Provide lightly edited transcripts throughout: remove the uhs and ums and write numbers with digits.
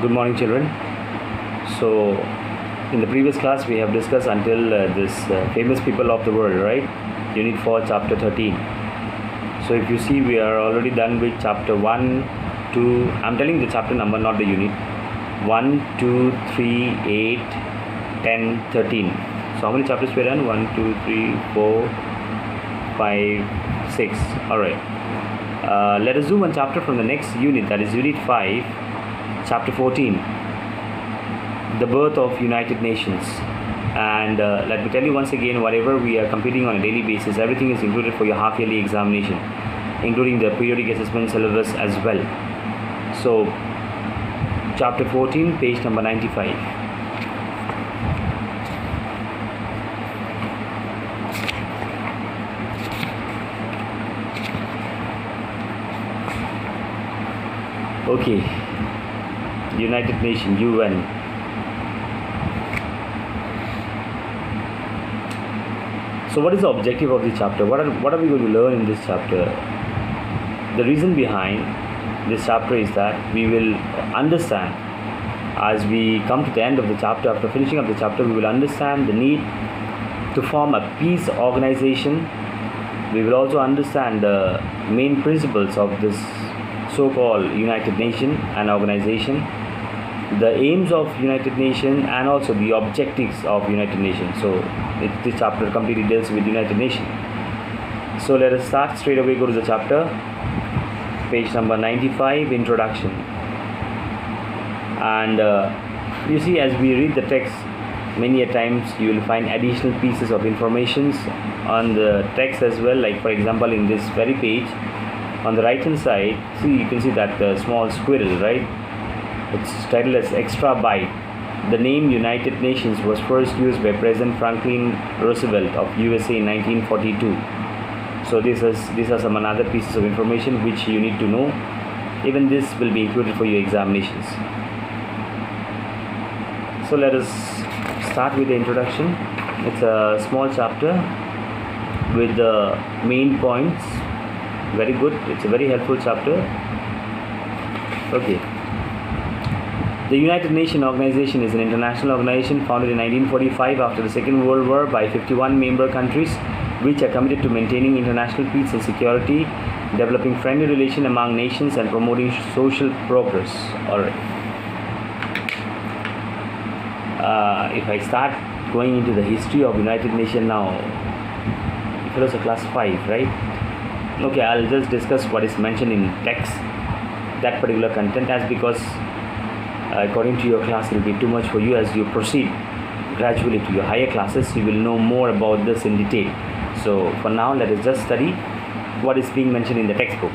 Good morning, children. So, in the previous class, we have discussed until this famous people of the world, right? Unit-4, Chapter 13. So, if you see, we are already done with Chapter 1, 2. I'm telling the chapter number, not the unit. 1, 2, 3, 8, 10, 13. So, how many chapters we are done? 1, 2, 3, 4, 5, 6. Alright. Let us do one chapter from the next unit, that is Unit 5, Chapter 14, the birth of United Nations. And let me tell you once again, whatever we are completing on a daily basis, everything is included for your half-yearly examination, including the periodic assessment syllabus as well. So, Chapter 14, page number 95. Okay. United Nations, UN. So what is the objective of this chapter? What are we going to learn in this chapter? The reason behind this chapter is that we will understand, as we come to the end of the chapter, after finishing up the chapter, we will understand the need to form a peace organization. We will also understand the main principles of this so-called United Nation and organization, the aims of United Nations, and also the objectives of United Nations. So this chapter completely deals with United Nations. So let us start straight away. Go to the chapter, page number 95, introduction. And you see, as we read the text, many a times you will find additional pieces of information on the text as well. Like for example, in this very page, on the right hand side, see, you can see that small squirrel, right? It's titled as Extra Byte. The name United Nations was first used by President Franklin Roosevelt of USA in 1942. So these are some another pieces of information which you need to know. Even this will be included for your examinations. So let us start with the introduction. It's a small chapter with the main points. Very good. It's a very helpful chapter. Okay. The United Nations organization is an international organization founded in 1945 after the Second World War by 51 member countries, which are committed to maintaining international peace and security, developing friendly relations among nations, and promoting social progress. Alright. If I start going into the history of United Nations now, it was a class 5, right? Okay, I'll just discuss what is mentioned in text, that particular content, as because according to your class it will be too much for you. As you proceed gradually to your higher classes, you will know more about this in detail. So for now, let us just study what is being mentioned in the textbook.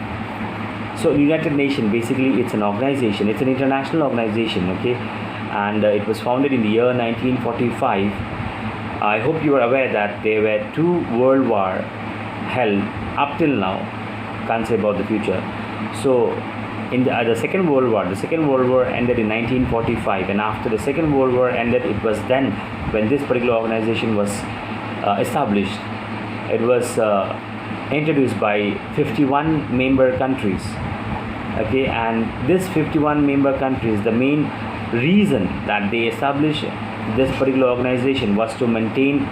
So United Nations, basically it's an organization, it's an international organization, okay, and it was founded in the year 1945. I hope you are aware that there were 2 world wars held up till now. Can't say about the future. So in the Second World War, ended in 1945, and after the Second World War ended, it was then when this particular organization was established. It was introduced by 51 member countries, okay, and this 51 member countries, the main reason that they established this particular organization was to maintain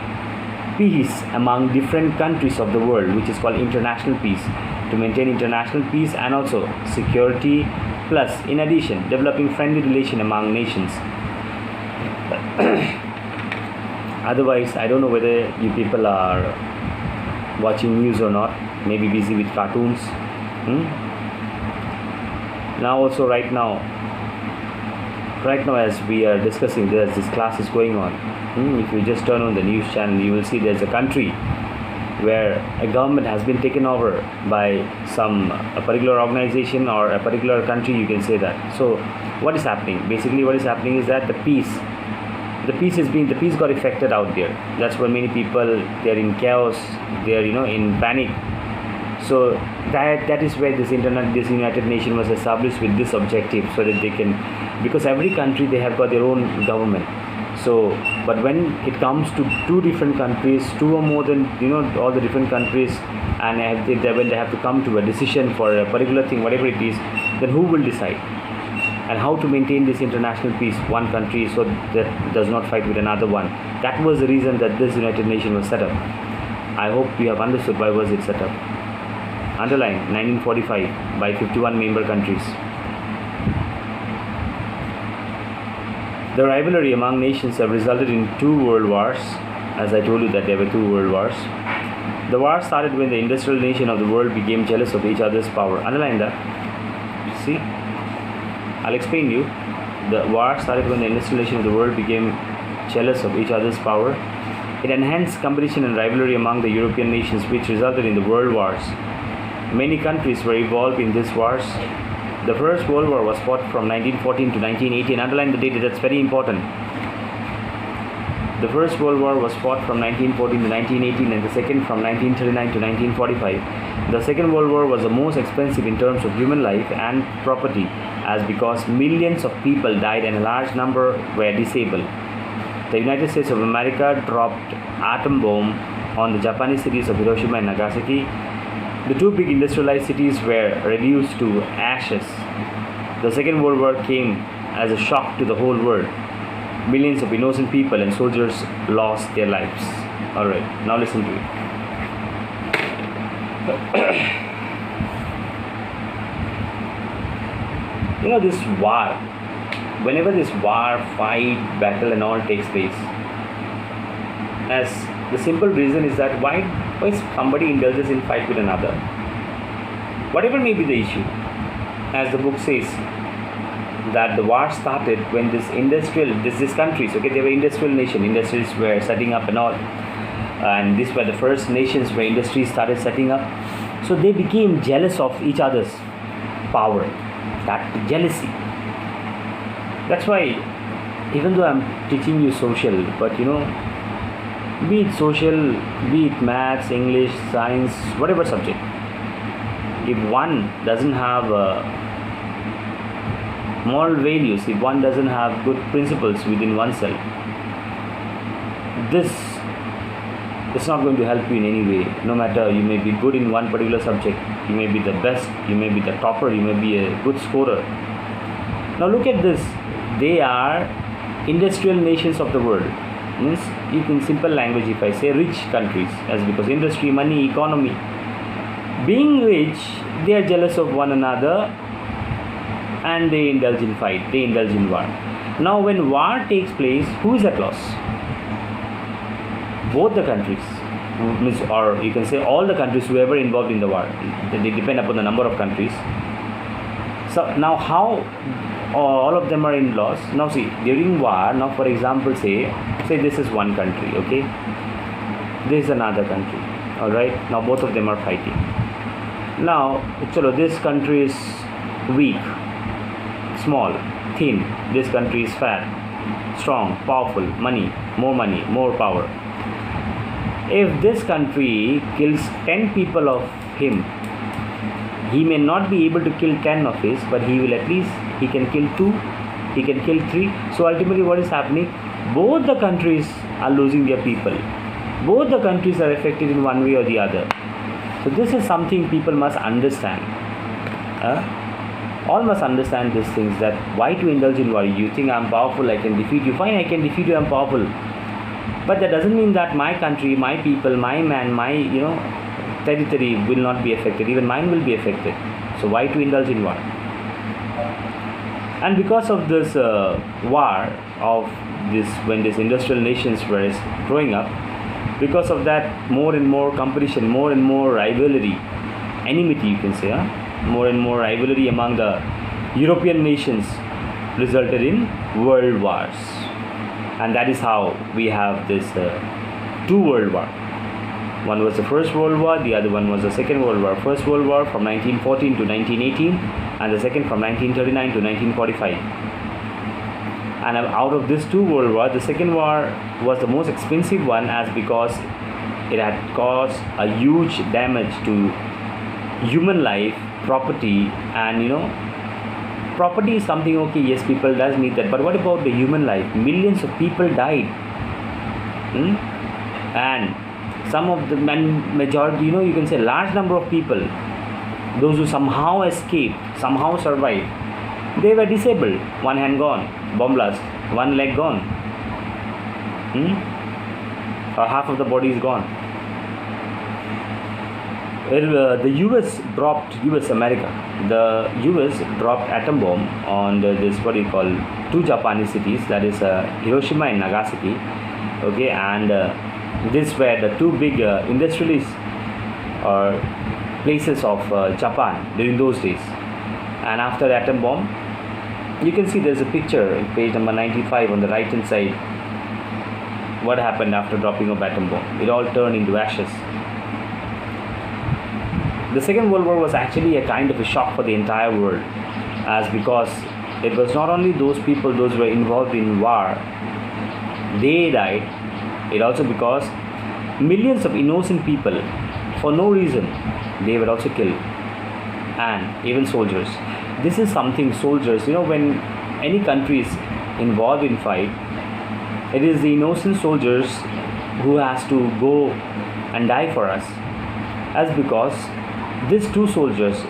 peace among different countries of the world, which is called international peace, to maintain international peace and also security, plus in addition developing friendly relation among nations. Otherwise, I don't know whether you people are watching news or not, maybe busy with cartoons. Now also right now as we are discussing, this class is going on. If you just turn on the news channel, you will see there's a country where a government has been taken over by a particular organization or a particular country, you can say that. So what is happening? Basically what is happening is that the peace got affected out there. That's why many people, they're in chaos, they're in panic. So that is where this United Nations was established with this objective, so that they can, because every country they have got their own government. So, but when it comes to 2 different countries, 2 or more than all the different countries, and when they have to come to a decision for a particular thing, whatever it is, then who will decide? and how to maintain this international peace, one country so that does not fight with another one. That was the reason that this United Nations was set up. I hope you have understood why was it set up. Underline 1945 by 51 member countries. The rivalry among nations have resulted in 2 world wars. As I told you that there were 2 world wars. The war started when the industrial nation of the world became jealous of each other's power. Underline that. See? I'll explain you. The war started when the industrial nation of the world became jealous of each other's power. It enhanced competition and rivalry among the European nations, which resulted in the world wars. Many countries were involved in these wars. The First World War was fought from 1914 to 1918. Underline the date, that's very important. The First World War was fought from 1914 to 1918 and the second from 1939 to 1945. The Second World War was the most expensive in terms of human life and property, as because millions of people died and a large number were disabled. The United States of America dropped atom bomb on the Japanese cities of Hiroshima and Nagasaki. The 2 big industrialized cities were reduced to ashes. The Second World War came as a shock to the whole world. Millions of innocent people and soldiers lost their lives. Alright, now listen to it. This war, whenever this war, fight, battle and all takes place, as the simple reason is that why somebody indulges in fight with another, whatever may be the issue, as the book says that the war started when these countries, they were industrial nation, industries were setting up and all, and these were the first nations where industries started setting up, so they became jealous of each other's power, that jealousy. That's why, even though I'm teaching you social, but be it social, be it maths, English, science, whatever subject, if one doesn't have moral values, if one doesn't have good principles within oneself, this is not going to help you in any way. No matter, you may be good in one particular subject, you may be the best, you may be the topper, you may be a good scorer. Now look at this. They are industrial nations of the world. Means, in simple language, if I say rich countries, as because industry, money, economy, being rich, they are jealous of one another and they indulge in fight, they indulge in war. Now when war takes place, who is at loss? Both the countries, or you can say all the countries who ever involved in the war. They depend upon the number of countries. So now how all of them are in loss? Now see, during war, now for example, say this is one country, okay? This is another country, alright? Now both of them are fighting. Now, this country is weak, small, thin. This country is fat, strong, powerful, money, more power. If this country kills 10 people of him, he may not be able to kill 10 of his, but he will at least, he can kill 2, he can kill 3. So ultimately what is happening? Both the countries are losing their people. Both the countries are affected in one way or the other. So this is something people must understand. All must understand these things, that why to indulge in war? You think I'm powerful, I can defeat you. Fine, I can defeat you, I'm powerful. But that doesn't mean that my country, my people, my man, my territory will not be affected. Even mine will be affected. So why to indulge in war? And because of this war of this, when these industrial nations were growing up, because of that, more and more competition, more and more rivalry, enmity, you can say, more and more rivalry among the European nations resulted in world wars. And that is how we have this 2 world wars. One was the First World War, the other one was the Second World War. First World War from 1914 to 1918, and the second from 1939 to 1945. And out of this 2 world wars, the Second War was the most expensive one, as because it had caused a huge damage to human life, property, and property is something, okay, yes, people does need that, but what about the human life? Millions of people died. And some of the majority, you can say large number of people, those who somehow escaped, somehow survived, They were disabled. One hand gone, bomb blast. One leg gone. Or half of the body is gone. Well, the US America, the US dropped atom bomb on this, what do you call, two Japanese cities, that is Hiroshima and Nagasaki. Okay, and these were the two big industrialist or places of Japan during those days. And after the atom bomb, you can see there's a picture in page number 95 on the right hand side. What happened after dropping of atom bomb? It all turned into ashes. The Second World War was actually a kind of a shock for the entire world, as because it was not only those people, those who were involved in war, they died. It also because millions of innocent people, for no reason, they were also killed, and even soldiers. This is something soldiers, when any country is involved in fight, it is the innocent soldiers who has to go and die for us, as because these two soldiers,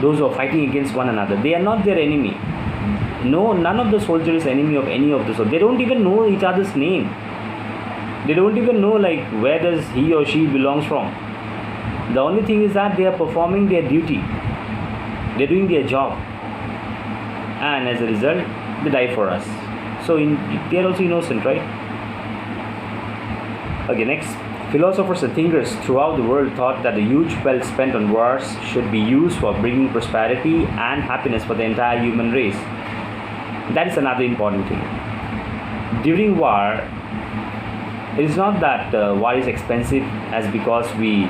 those who are fighting against one another, they are not their enemy. No, none of the soldiers is enemy of any of the soldiers. They don't even know each other's name. They don't even know where does he or she belongs from. The only thing is that they are performing their duty. They're doing their job, and as a result, they die for us. So they are also innocent, right? Okay, next. Philosophers and thinkers throughout the world thought that the huge wealth spent on wars should be used for bringing prosperity and happiness for the entire human race. That is another important thing. During war, it is not that war is expensive as because we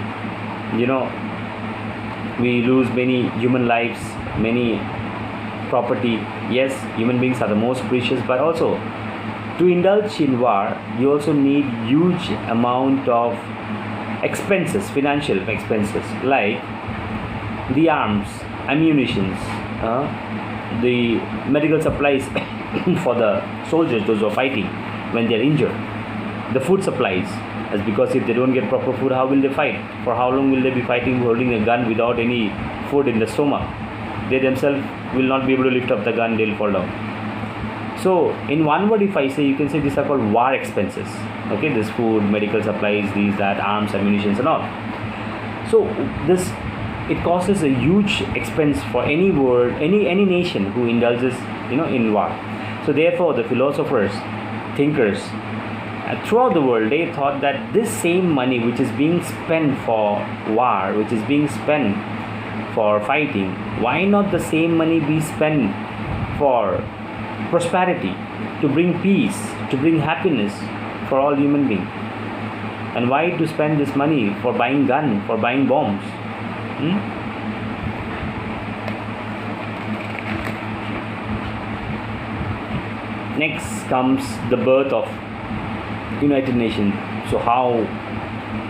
lose many human lives, many property. Yes, human beings are the most precious, but also to indulge in war, you also need huge amount of expenses, financial expenses, like the arms, ammunitions, the medical supplies for the soldiers, those who are fighting when they are injured, the food supplies, as because if they don't get proper food, how will they fight? For how long will they be fighting holding a gun without any food in the stomach? They themselves will not be able to lift up the gun, they'll fall down. So, in one word, if I say, you can say these are called war expenses. Okay, this food, medical supplies, these, that, arms, ammunitions, and all. So, it causes a huge expense for any world, any nation who indulges, in war. So, therefore, the philosophers, thinkers, throughout the world, they thought that this same money which is being spent for war, which is being spent for fighting, why not the same money be spent for prosperity, to bring peace, to bring happiness for all human beings? And why to spend this money for buying gun, for buying bombs? Next comes the birth of United Nations. So how,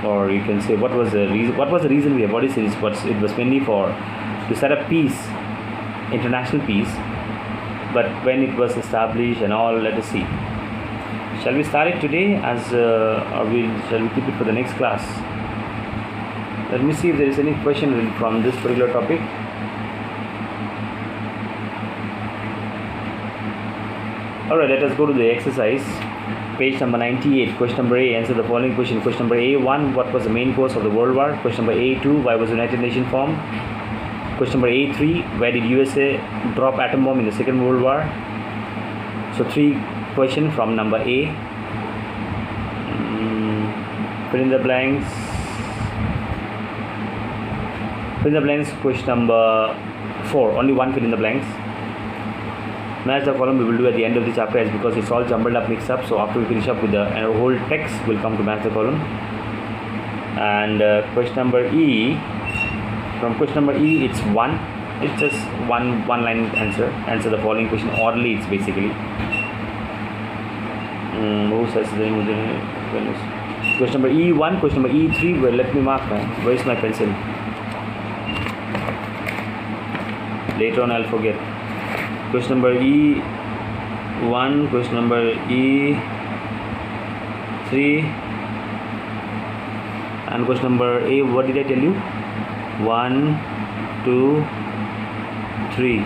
or you can say, what was the reason we have body series? It was mainly to set up peace, international peace. But when it was established and all, let us see. Shall we start it today, or shall we keep it for the next class? Let me see if there is any question from this particular topic. Alright, let us go to the exercise. Page number 98, question number A. Answer the following question. Question number A1, what was the main cause of the World War? Question number A2, why was the United Nations formed? Question number A3, where did USA drop atom bomb in the Second World War? So 3 questions from number A. Fill in the blanks. Fill in the blanks. Question number 4. Only one fill in the blanks. Match the column we will do at the end of the chapter, as because it's all jumbled up, mixed up. So after we finish up with the whole text, we'll come to match the column. And question number E. From question number E, it's 1. It's just one line answer. Answer the following question orally. It's basically. Question number E1, question number E3. Well, let me mark. Where is my pencil? Later on, I'll forget. Question number E1, question number E3, and question number A. What did I tell you? 1, 2, 3.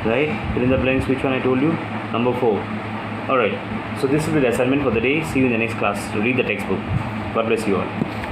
right? Fill in the blanks. Which one I told you? Number 4. Alright, so this will be the assignment for the day. See you in the next class. Read the textbook. God bless you all.